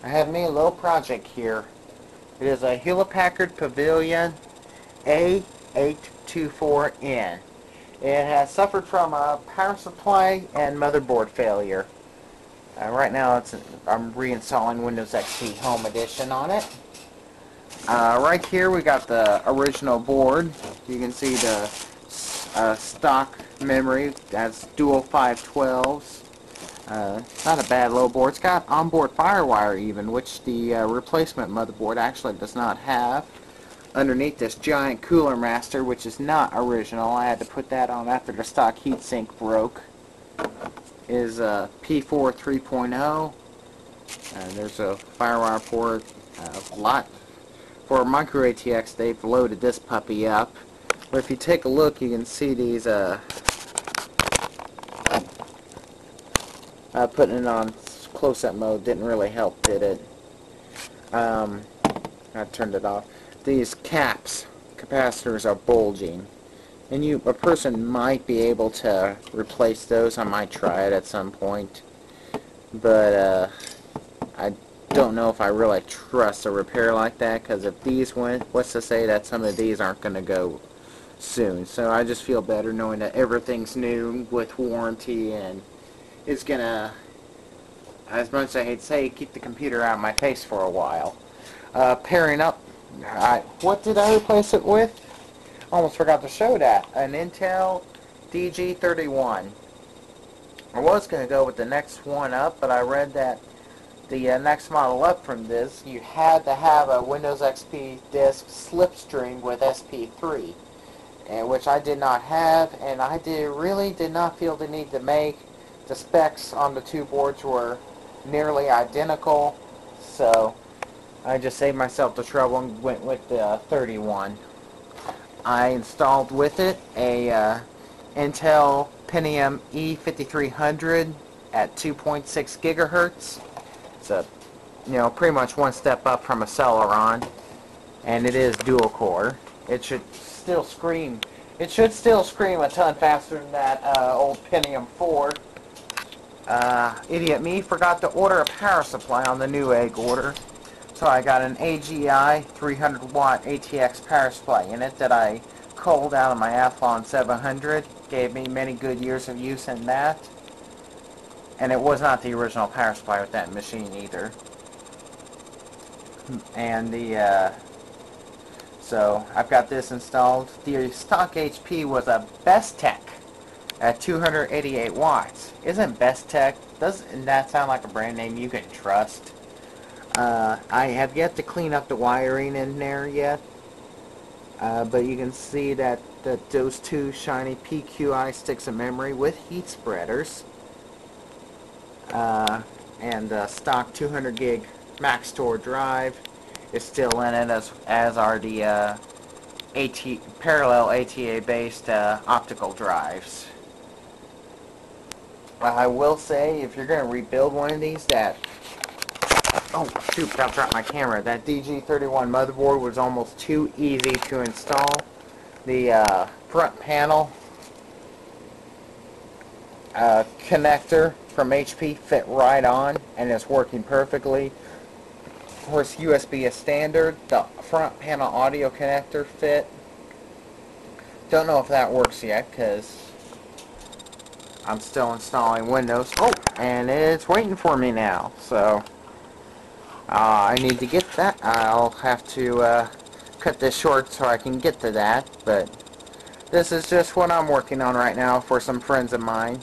I have made a little project here. It is a Hewlett-Packard Pavilion A824N. It has suffered from a power supply and motherboard failure. Right now I'm reinstalling Windows XP Home Edition on it. Right here we got the original board. You can see the stock memory. That's dual 512s. Not a bad low board. It's got onboard firewire even, which the replacement motherboard actually does not have. Underneath this giant cooler master, which is not original, I had to put that on after the stock heatsink broke, is a P4 3.0. There's a firewire port. A lot. For micro ATX, they've loaded this puppy up. But if you take a look, you can see these putting it on close-up mode didn't really help, did it? I turned it off. These capacitors are bulging, and a person might be able to replace those. I might try it at some point, but I don't know if I really trust a repair like that, because if these went, what's to say that some of these aren't going to go soon? So I just feel better knowing that everything's new with warranty and is gonna, as much as I hate to say, keep the computer out of my face for a while. Pairing up, what did I replace it with? Almost forgot to show that. An Intel DG31. I was going to go with the next one up, but I read that the next model up from this, you had to have a Windows XP disk slipstream with SP3, which I did not have, and I really did not feel the need to make. The specs on the two boards were nearly identical, so I just saved myself the trouble and went with the 31. I installed with it a Intel Pentium E5300 at 2.6 gigahertz. It's a, pretty much one step up from a Celeron, and it is dual core. It should still scream. It should still scream a ton faster than that old Pentium 4. Idiot me forgot to order a power supply on the Newegg order. So I got an AGI 300 watt ATX power supply in it that I culled out of my Athlon 700. Gave me many good years of use in that. And it was not the original power supply with that machine either. And so I've got this installed. The stock HP was a Bestech at 288 watts. Isn't Bestech, doesn't that sound like a brand name you can trust? I have yet to clean up the wiring in there yet, but you can see that those two shiny PQI sticks of memory with heat spreaders, and the stock 200 gig max store drive is still in it, as are the parallel ATA based optical drives. I will say, if you're going to rebuild one of these, oh shoot, I dropped my camera. That DG31 motherboard was almost too easy to install. The front panel connector from HP fit right on, and it's working perfectly. Of course, USB is standard. The front panel audio connector fit. Don't know if that works yet, because I'm still installing Windows. Oh, and it's waiting for me now. So I need to get that. I'll have to cut this short so I can get to that. But this is just what I'm working on right now for some friends of mine.